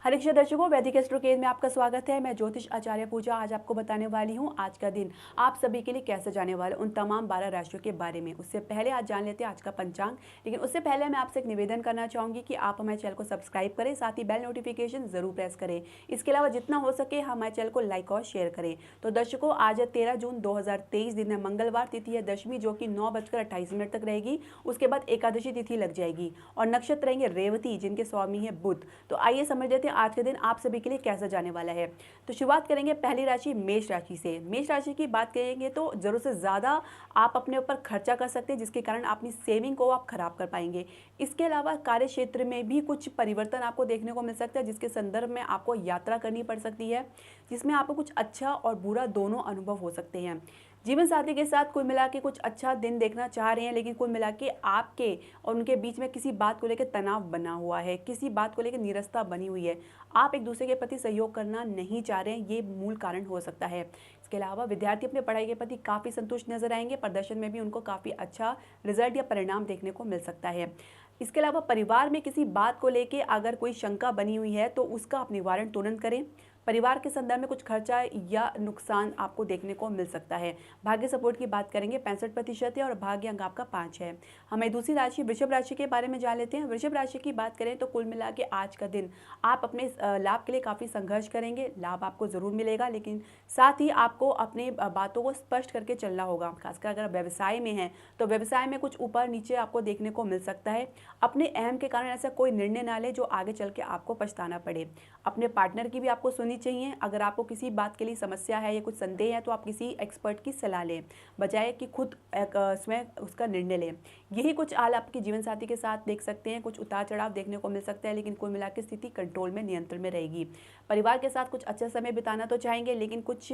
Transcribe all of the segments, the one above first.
हरीक्षा दर्शकों, वैदिक एस्ट्रोकेज में आपका स्वागत है। मैं ज्योतिष आचार्य पूजा आज आपको बताने वाली हूं आज का दिन आप सभी के लिए कैसे जाने वाला उन तमाम 12 राशियों के बारे में। उससे पहले आज जान लेते हैं आज का पंचांग। लेकिन उससे पहले मैं आपसे एक निवेदन करना चाहूंगी कि आप हमारे चैनल को सब्सक्राइब करें, साथ ही बेल नोटिफिकेशन जरूर प्रेस करें। इसके अलावा जितना हो सके हमारे चैनल को लाइक और शेयर करें। तो दर्शकों, आज है 13 जून 2023, दिन है मंगलवार, तिथि है दशमी जो कि 9:28 तक रहेगी। उसके बाद एकादशी तिथि लग जाएगी और नक्षत्र रहेंगे रेवती जिनके स्वामी है बुध। तो आइए समझ लेते हैं आज के दिन आप सभी के लिए कैसा जाने वाला है। तो शुरुआत करेंगे पहली राशि मेष राशि से। मेष राशि की बात करेंगे तो जरूरत से ज़्यादा आप अपने ऊपर खर्चा कर सकते हैं, जिसके कारण अपनी सेविंग को आप खराब कर पाएंगे। इसके अलावा कार्य क्षेत्र में भी कुछ परिवर्तन आपको देखने को मिल सकता है, जिसके संदर्भ में आपको यात्रा करनी पड़ सकती है, जिसमें आपको कुछ अच्छा और बुरा दोनों अनुभव हो सकते हैं। जीवन साथी के साथ कुल मिला के कुछ अच्छा दिन देखना चाह रहे हैं, लेकिन कुल मिला के आपके और उनके बीच में किसी बात को लेकर तनाव बना हुआ है, किसी बात को लेकर नीरसता बनी हुई है। आप एक दूसरे के प्रति सहयोग करना नहीं चाह रहे हैं, ये मूल कारण हो सकता है। इसके अलावा विद्यार्थी अपने पढ़ाई के प्रति काफ़ी संतुष्ट नजर आएंगे। प्रदर्शन में भी उनको काफ़ी अच्छा रिजल्ट या परिणाम देखने को मिल सकता है। इसके अलावा परिवार में किसी बात को लेके अगर कोई शंका बनी हुई है तो उसका आप निवारण तुरंत करें। परिवार के संदर्भ में कुछ खर्चा या नुकसान आपको देखने को मिल सकता है। भाग्य सपोर्ट की बात करेंगे 65% है और भाग्य अंक आपका 5 है। हमें दूसरी राशि वृषभ राशि के बारे में जान लेते हैं। वृषभ राशि की बात करें तो कुल मिला के आज का दिन आप अपने लाभ के लिए काफ़ी संघर्ष करेंगे। लाभ आपको ज़रूर मिलेगा, लेकिन साथ ही आपको अपने बातों को स्पष्ट करके चलना होगा। खासकर अगर व्यवसाय में है तो व्यवसाय में कुछ ऊपर नीचे आपको देखने को मिल सकता है। अपने अहम के कारण ऐसा कोई निर्णय ना ले जो आगे चल के आपको पछताना पड़े। अपने पार्टनर की भी आपको सुननी चाहिए। अगर आपको किसी बात के लिए समस्या है या कुछ संदेह है तो आप किसी एक्सपर्ट की सलाह लें, बजाय कि खुद स्वयं उसका निर्णय लें। यही कुछ हाल आपके जीवन साथी के साथ देख सकते हैं। कुछ उतार चढ़ाव देखने को मिल सकता है, लेकिन कुल मिला के स्थिति कंट्रोल में, नियंत्रण में रहेगी। परिवार के साथ कुछ अच्छा समय बिताना तो चाहेंगे, लेकिन कुछ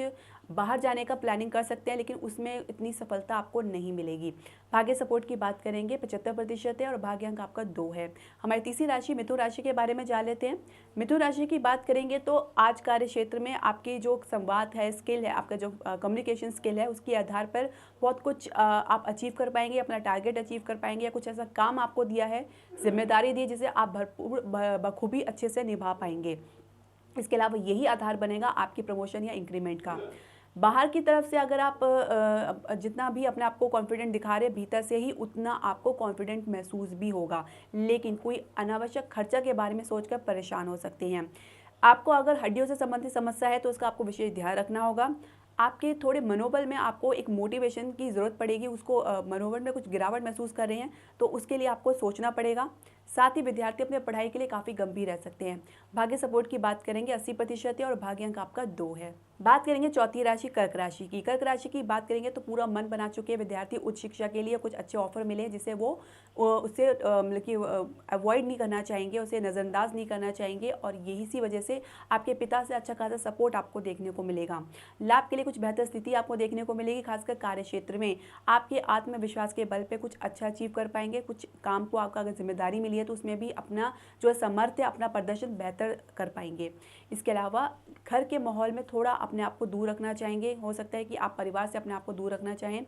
बाहर जाने का प्लानिंग कर सकते हैं, लेकिन उसमें इतनी सफलता आपको नहीं मिलेगी। भाग्य सपोर्ट की बात करेंगे 75% है और भाग्य अंक आपका 2 है। हमारी तीसरी राशि मिथुन राशि के बारे में जान लेते हैं। मिथुन राशि की बात करेंगे तो आज कार्य क्षेत्र में आपकी जो संवाद है, स्किल है, आपका जो कम्युनिकेशन स्किल है, उसके आधार पर बहुत कुछ आप अचीव कर पाएंगे, अपना टारगेट अचीव कर पाएंगे, या कुछ ऐसा काम आपको दिया है, जिम्मेदारी दी जिसे आप भरपूर बखूबी अच्छे से निभा पाएंगे। इसके अलावा यही आधार बनेगा आपकी प्रमोशन या इंक्रीमेंट का। बाहर की तरफ से अगर आप जितना भी अपने आप को कॉन्फिडेंट दिखा रहे हैं, भीतर से ही उतना आपको कॉन्फिडेंट महसूस भी होगा, लेकिन कोई अनावश्यक खर्चा के बारे में सोचकर परेशान हो सकते हैं। आपको अगर हड्डियों से संबंधित समस्या है तो उसका आपको विशेष ध्यान रखना होगा। आपके थोड़े मनोबल में आपको एक मोटिवेशन की ज़रूरत पड़ेगी। उसको मनोबल में कुछ गिरावट महसूस कर रहे हैं तो उसके लिए आपको सोचना पड़ेगा। साथ ही विद्यार्थी अपने पढ़ाई के लिए काफ़ी गंभीर रह सकते हैं। भाग्य सपोर्ट की बात करेंगे 80% है और भाग्य अंक आपका 2 है। बात करेंगे चौथी राशि कर्क राशि की। कर्क राशि की बात करेंगे तो पूरा मन बना चुके हैं विद्यार्थी उच्च शिक्षा के लिए। कुछ अच्छे ऑफर मिले जिसे वो उससे मतलब कि अवॉइड नहीं करना चाहेंगे, उसे नज़रअंदाज नहीं करना चाहेंगे, और यही सी वजह से आपके पिता से अच्छा खासा सपोर्ट आपको देखने को मिलेगा। लाभ के लिए कुछ बेहतर स्थिति आपको देखने को मिलेगी। खासकर कार्य क्षेत्र में आपके आत्मविश्वास के बल पे कुछ अच्छा अचीव कर पाएंगे। कुछ काम को आपका अगर जिम्मेदारी मिली है तो उसमें भी अपना जो सामर्थ्य, अपना प्रदर्शन बेहतर कर पाएंगे। इसके अलावा घर के माहौल में थोड़ा अपने आप को दूर रखना चाहेंगे। हो सकता है कि आप परिवार से अपने आप को दूर रखना चाहें।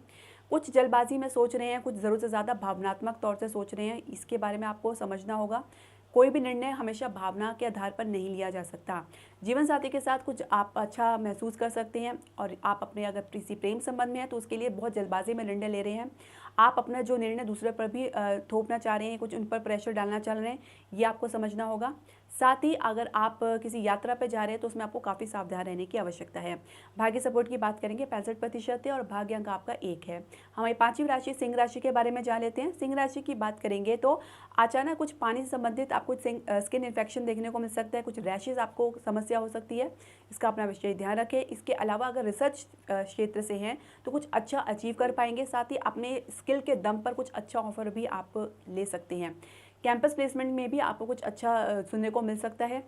कुछ जल्दबाजी में सोच रहे हैं, कुछ ज़रूरत से ज़्यादा भावनात्मक तौर से सोच रहे हैं, इसके बारे में आपको समझना होगा। कोई भी निर्णय हमेशा भावना के आधार पर नहीं लिया जा सकता। जीवन साथी के साथ कुछ आप अच्छा महसूस कर सकते हैं, और आप अपने अगर किसी प्रेम संबंध में है तो उसके लिए बहुत जल्दबाजी में निर्णय ले रहे हैं। आप अपना जो निर्णय दूसरे पर भी थोपना चाह रहे हैं, कुछ उन पर प्रेशर डालना चाह रहे हैं, ये आपको समझना होगा। साथ ही अगर आप किसी यात्रा पर जा रहे हैं तो उसमें आपको काफ़ी सावधान रहने की आवश्यकता है। भाग्य सपोर्ट की बात करेंगे 65% है और भाग्य अंक आपका 1 है। हमारी पांचवी राशि सिंह राशि के बारे में जान लेते हैं। सिंह राशि की बात करेंगे तो अचानक कुछ पानी से संबंधित आपको स्किन इन्फेक्शन देखने को मिल सकता है। कुछ रैशेज आपको समस्या हो सकती है, इसका अपना विशेष ध्यान रखें। इसके अलावा अगर रिसर्च क्षेत्र से हैं तो कुछ अच्छा अचीव कर पाएंगे। साथ ही अपने स्किल के दम पर कुछ अच्छा ऑफर भी आप ले सकते हैं। कैंपस प्लेसमेंट में भी आपको कुछ अच्छा सुनने को मिल सकता है।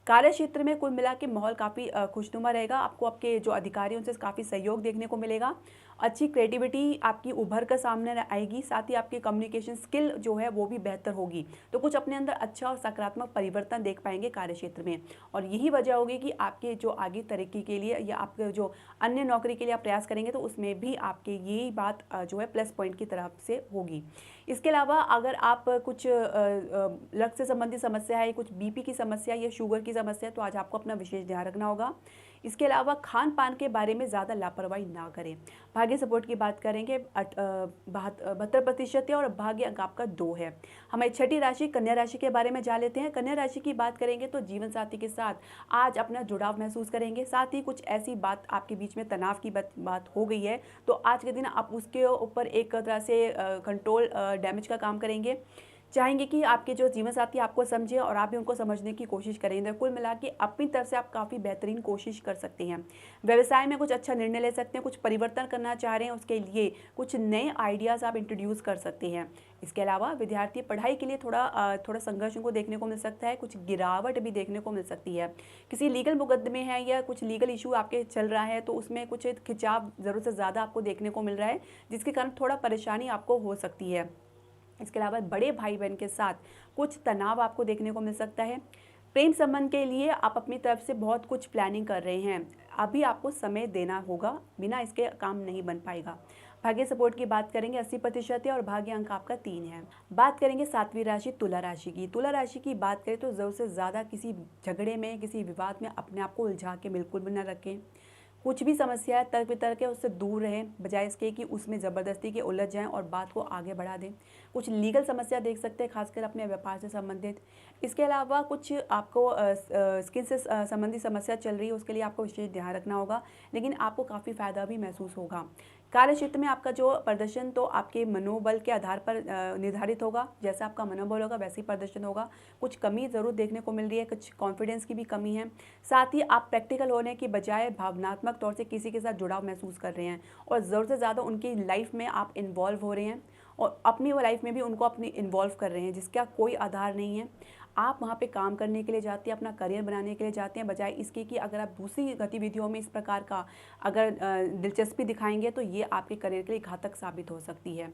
कार्य क्षेत्र में कुल मिला के माहौल काफ़ी खुशनुमा रहेगा। आपको आपके जो अधिकारी हैं उनसे काफ़ी सहयोग देखने को मिलेगा, अच्छी क्रिएटिविटी आपकी उभर कर सामने आएगी, साथ ही आपकी कम्युनिकेशन स्किल जो है वो भी बेहतर होगी। तो कुछ अपने अंदर अच्छा और सकारात्मक परिवर्तन देख पाएंगे कार्यक्षेत्र में, और यही वजह होगी कि आपके जो आगे तरक्की के लिए या आपके जो अन्य नौकरी के लिए आप प्रयास करेंगे तो उसमें भी आपके यही बात जो है प्लस पॉइंट की तरफ से होगी। इसके अलावा अगर आप कुछ रक्त से संबंधित समस्या है, कुछ बीपी की समस्या या शुगर की समस्या है, तो आज आपको अपना विशेष ध्यान रखना होगा। इसके अलावा खान पान के बारे में ज़्यादा लापरवाही ना करें। भाग्य सपोर्ट की बात करेंगे 72% है और भाग्य अंक आपका 2 है। हमारी छठी राशि कन्या राशि के बारे में जान लेते हैं। कन्या राशि की बात करेंगे तो जीवन साथी के साथ आज अपना जुड़ाव महसूस करेंगे, साथ ही कुछ ऐसी बात आपके बीच में तनाव की बात हो गई है तो आज के दिन आप उसके ऊपर एक तरह से कंट्रोल डैमेज का काम करेंगे। चाहेंगे कि आपके जो जीवन साथी आपको समझे और आप भी उनको समझने की कोशिश करेंगे। कुल मिला के अपनी तरफ से आप काफ़ी बेहतरीन कोशिश कर सकते हैं। व्यवसाय में कुछ अच्छा निर्णय ले सकते हैं, कुछ परिवर्तन करना चाह रहे हैं, उसके लिए कुछ नए आइडियाज़ आप इंट्रोड्यूस कर सकते हैं। इसके अलावा विद्यार्थी पढ़ाई के लिए थोड़ा संघर्ष उनको देखने को मिल सकता है, कुछ गिरावट भी देखने को मिल सकती है। किसी लीगल मुकदमे है या कुछ लीगल इशू आपके चल रहा है तो उसमें कुछ खिंचाव ज़रूरत से ज़्यादा आपको देखने को मिल रहा है, जिसके कारण थोड़ा परेशानी आपको हो सकती है। इसके अलावा बड़े भाई बहन के साथ कुछ तनाव आपको देखने को मिल सकता है। प्रेम संबंध के लिए आप अपनी तरफ से बहुत कुछ प्लानिंग कर रहे हैं, अभी आपको समय देना होगा, बिना इसके काम नहीं बन पाएगा। भाग्य सपोर्ट की बात करेंगे 80% है और भाग्य अंक आपका 3 है। बात करेंगे 7वीं राशि तुला राशि की। तुला राशि की बात करें तो ज़रूरत से ज़्यादा किसी झगड़े में, किसी विवाद में अपने आप को उलझा के बिल्कुल भी न रखें। कुछ भी समस्या है तर्क वितर्क है उससे दूर रहें, बजाय इसके कि उसमें ज़बरदस्ती के उलझ जाएं और बात को आगे बढ़ा दें। कुछ लीगल समस्या देख सकते हैं, खासकर अपने व्यापार से संबंधित। इसके अलावा कुछ आपको स्किन से संबंधित समस्या चल रही है, उसके लिए आपको विशेष ध्यान रखना होगा, लेकिन आपको काफ़ी फ़ायदा भी महसूस होगा। कार्य क्षेत्र में आपका जो प्रदर्शन तो आपके मनोबल के आधार पर निर्धारित होगा। जैसा आपका मनोबल होगा वैसे ही प्रदर्शन होगा। कुछ कमी ज़रूर देखने को मिल रही है, कुछ कॉन्फिडेंस की भी कमी है। साथ ही आप प्रैक्टिकल होने की बजाय भावनात्मक तौर से किसी के साथ जुड़ाव महसूस कर रहे हैं और ज़रूरत से ज़्यादा उनकी लाइफ में आप इन्वॉल्व हो रहे हैं और अपनी वो लाइफ में भी उनको अपनी इन्वॉल्व कर रहे हैं, जिसका कोई आधार नहीं है। आप वहाँ पे काम करने के लिए जाते हैं, अपना करियर बनाने के लिए जाते हैं, बजाय इसके कि अगर आप दूसरी गतिविधियों में इस प्रकार का अगर दिलचस्पी दिखाएंगे तो ये आपके करियर के लिए घातक साबित हो सकती है।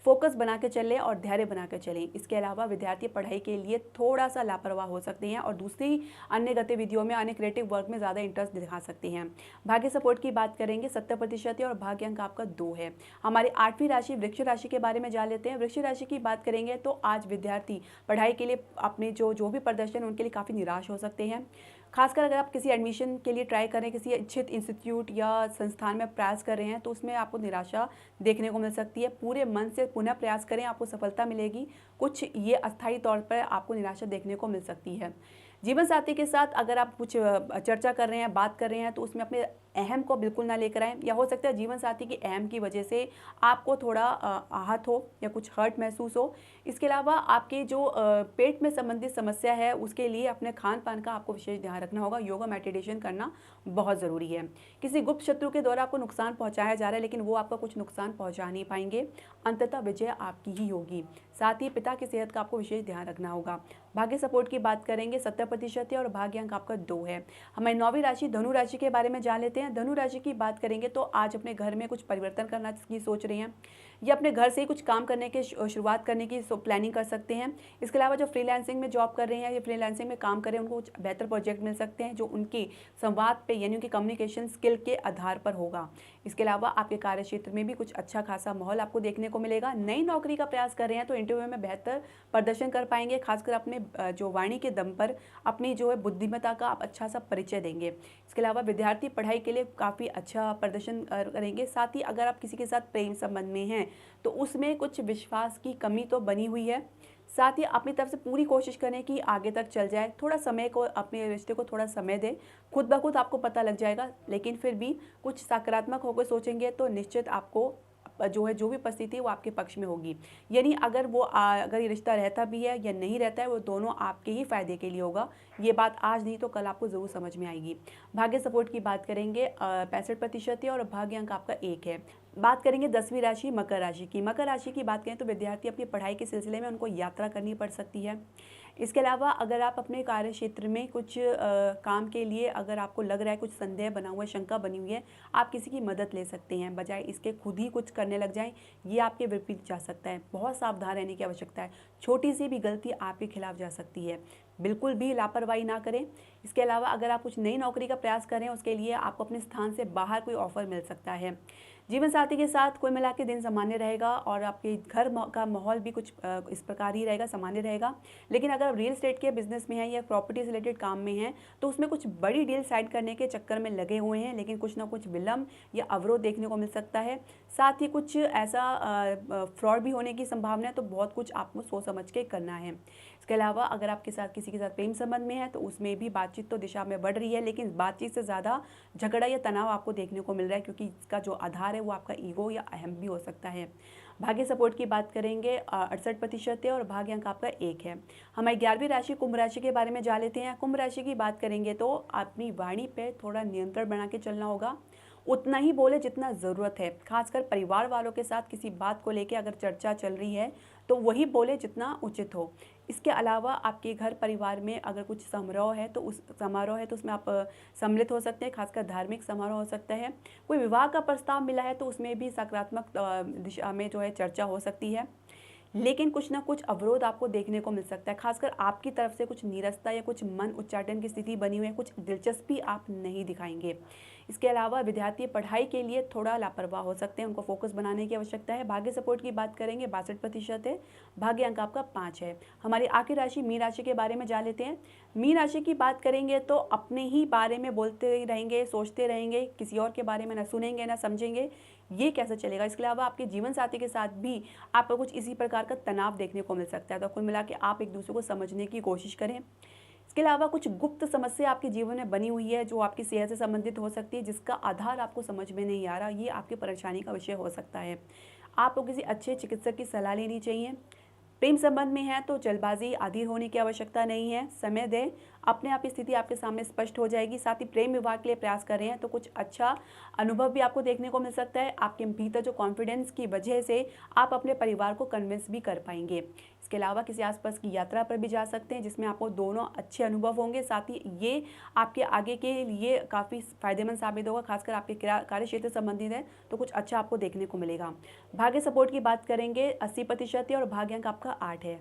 फोकस बना के चलें और धैर्य बना के चलें। इसके अलावा विद्यार्थी पढ़ाई के लिए थोड़ा सा लापरवाह हो सकते हैं और दूसरी अन्य गतिविधियों में, अन्य क्रिएटिव वर्क में ज़्यादा इंटरेस्ट दिखा सकते हैं। भाग्य सपोर्ट की बात करेंगे 70% है और भाग्य अंक आपका 2 है। हमारी 8वीं राशि वृक्ष राशि के बारे में जान लेते हैं। वृक्ष राशि की बात करेंगे तो आज विद्यार्थी पढ़ाई के लिए अपने जो भी प्रदर्शन उनके लिए काफ़ी निराश हो सकते हैं। खासकर अगर आप किसी एडमिशन के लिए ट्राई करें, किसी इच्छित इंस्टीट्यूट या संस्थान में प्रयास कर रहे हैं तो उसमें आपको निराशा देखने को मिल सकती है। पूरे मन से पुनः प्रयास करें, आपको सफलता मिलेगी। कुछ ये अस्थायी तौर पर आपको निराशा देखने को मिल सकती है। जीवन साथी के साथ अगर आप कुछ चर्चा कर रहे हैं, बात कर रहे हैं तो उसमें अपने अहम को बिल्कुल ना लेकर आएँ, या हो सकता है जीवन साथी की अहम की वजह से आपको थोड़ा आहत हो या कुछ हर्ट महसूस हो। इसके अलावा आपके जो पेट में संबंधित समस्या है उसके लिए अपने खान पान का आपको विशेष ध्यान रखना होगा। योगा मेडिटेशन करना बहुत ज़रूरी है। किसी गुप्त शत्रु के द्वारा आपको नुकसान पहुँचाया जा रहा है लेकिन वो आपका कुछ नुकसान पहुँचा नहीं पाएंगे, अंततः विजय आपकी ही होगी। साथ ही पिता की सेहत का आपको विशेष ध्यान रखना होगा। भाग्य सपोर्ट की बात करेंगे 70% है और भाग्य अंक आपका 2 है। हमारी 9वीं राशि धनु राशि के बारे में जान लेते हैं। धनु राशि की बात करेंगे तो आज अपने घर में कुछ परिवर्तन करना की सोच रहे हैं या अपने घर से ही कुछ काम करने के शुरुआत करने की प्लानिंग कर सकते हैं। इसके अलावा जो फ्रीलांसिंग में जॉब कर रहे हैं या फ्रीलांसिंग में काम कर रहे हैं उनको कुछ बेहतर प्रोजेक्ट मिल सकते हैं जो उनकी संवाद पे यानी उनकी कम्युनिकेशन स्किल के आधार पर होगा। इसके अलावा आपके कार्य क्षेत्र में भी कुछ अच्छा खासा माहौल आपको देखने को मिलेगा। नई नौकरी का प्रयास कर रहे हैं तो इंटरव्यू में बेहतर प्रदर्शन कर पाएंगे। खासकर अपने जो वाणी के दम पर अपनी जो है बुद्धिमत्ता का आप अच्छा सा परिचय देंगे। इसके अलावा विद्यार्थी पढ़ाई के लिए काफ़ी अच्छा प्रदर्शन करेंगे। साथ ही अगर आप किसी के साथ प्रेम संबंध में हैं तो उसमें कुछ विश्वास की कमी तो बनी हुई है। साथ ही अपनी तरफ से पूरी कोशिश करें कि आगे तक चल जाए। थोड़ा समय को, अपने रिश्ते को थोड़ा समय दें, खुद ब खुद आपको पता लग जाएगा। लेकिन फिर भी कुछ सकारात्मक होकर सोचेंगे तो निश्चित आपको जो भी परिस्थिति है वो आपके पक्ष में होगी। यानी अगर ये रिश्ता रहता भी है या नहीं रहता है वो दोनों आपके ही फायदे के लिए होगा। ये बात आज नहीं तो कल आपको ज़रूर समझ में आएगी। भाग्य सपोर्ट की बात करेंगे 65% है और भाग्य अंक आपका 1 है। बात करेंगे 10वीं राशि मकर राशि की। मकर राशि की बात करें तो विद्यार्थी अपनी पढ़ाई के सिलसिले में उनको यात्रा करनी पड़ सकती है। इसके अलावा अगर आप अपने कार्य क्षेत्र में कुछ काम के लिए अगर आपको लग रहा है कुछ संदेह बना हुआ है, शंका बनी हुई है, आप किसी की मदद ले सकते हैं। बजाय इसके खुद ही कुछ करने लग जाएँ, ये आपके विपरीत जा सकता है। बहुत सावधान रहने की आवश्यकता है। छोटी सी भी गलती आपके खिलाफ जा सकती है। बिल्कुल भी लापरवाही ना करें। इसके अलावा अगर आप कुछ नई नौकरी का प्रयास करें, उसके लिए आपको अपने स्थान से बाहर कोई ऑफ़र मिल सकता है। जीवन साथी के साथ कुल मिला के दिन सामान्य रहेगा और आपके घर का माहौल भी कुछ इस प्रकार ही रहेगा, सामान्य रहेगा। लेकिन अगर आप रियल एस्टेट के बिज़नेस में हैं या प्रॉपर्टी से रिलेटेड काम में हैं, तो उसमें कुछ बड़ी डील साइन करने के चक्कर में लगे हुए हैं, लेकिन कुछ ना कुछ विलम्ब या अवरोध देखने को मिल सकता है। साथ ही कुछ ऐसा फ्रॉड भी होने की संभावना है, तो बहुत कुछ आपको सोच समझ के करना है। इसके अलावा अगर आपके साथ किसी के साथ प्रेम संबंध में है, तो उसमें भी बातचीत तो दिशा में बढ़ रही है, लेकिन बातचीत से ज़्यादा झगड़ा या तनाव आपको देखने को मिल रहा है, क्योंकि इसका जो आधार है वो आपका ईगो या अहम भी हो सकता है। भाग्य सपोर्ट की बात करेंगे 68% है और भाग्य अंक आपका 1 है। हमारी 11वीं राशि कुंभ राशि के बारे में जान लेते हैं। कुंभ राशि की बात करेंगे तो अपनी वाणी पे थोड़ा नियंत्रण बना के चलना होगा। उतना ही बोले जितना ज़रूरत है। खासकर परिवार वालों के साथ किसी बात को लेके अगर चर्चा चल रही है, तो वही बोले जितना उचित हो। इसके अलावा आपके घर परिवार में अगर कुछ समारोह है, तो उसमें आप सम्मिलित हो सकते हैं। खासकर धार्मिक समारोह हो सकता है। कोई विवाह का प्रस्ताव मिला है, तो उसमें भी सकारात्मक दिशा में जो है चर्चा हो सकती है। लेकिन कुछ ना कुछ अवरोध आपको देखने को मिल सकता है। खासकर आपकी तरफ से कुछ नीरसता या कुछ मन उच्चाटन की स्थिति बनी हुई है, कुछ दिलचस्पी आप नहीं दिखाएंगे। इसके अलावा विद्यार्थी पढ़ाई के लिए थोड़ा लापरवाह हो सकते हैं, उनको फोकस बनाने की आवश्यकता है। भाग्य सपोर्ट की बात करेंगे 62% है। भाग्य अंक आपका 5 है। हमारी आखिरी राशि मीन राशि के बारे में जान लेते हैं। मीन राशि की बात करेंगे तो अपने ही बारे में बोलते ही रहेंगे, सोचते रहेंगे, किसी और के बारे में ना सुनेंगे ना समझेंगे, ये कैसे चलेगा। इसके अलावा आपके जीवन साथी के साथ भी आपको कुछ इसी प्रकार का तनाव देखने को मिल सकता है। तो कुल मिला के आप एक दूसरे को समझने की कोशिश करें। इसके अलावा कुछ गुप्त समस्या आपके जीवन में बनी हुई है, जो आपकी सेहत से संबंधित हो सकती है, जिसका आधार आपको समझ में नहीं आ रहा, ये आपकी परेशानी का विषय हो सकता है। आपको किसी अच्छे चिकित्सक की सलाह लेनी चाहिए। प्रेम संबंध में है तो जल्दबाजी आदि होने की आवश्यकता नहीं है, समय दें, अपने आप स्थिति आपके सामने स्पष्ट हो जाएगी। साथ ही प्रेम विवाह के लिए प्रयास कर रहे हैं तो कुछ अच्छा अनुभव भी आपको देखने को मिल सकता है। आपके भीतर जो कॉन्फिडेंस की वजह से आप अपने परिवार को कन्विंस भी कर पाएंगे। इसके अलावा किसी आसपास की यात्रा पर भी जा सकते हैं, जिसमें आपको दोनों अच्छे अनुभव होंगे। साथ ही ये आपके आगे के लिए काफ़ी फायदेमंद साबित होगा। खासकर आपके कार्य क्षेत्र से संबंधित है तो कुछ अच्छा आपको देखने को मिलेगा। भाग्य सपोर्ट की बात करेंगे 80% है और भाग्य अंक आपका 8 है।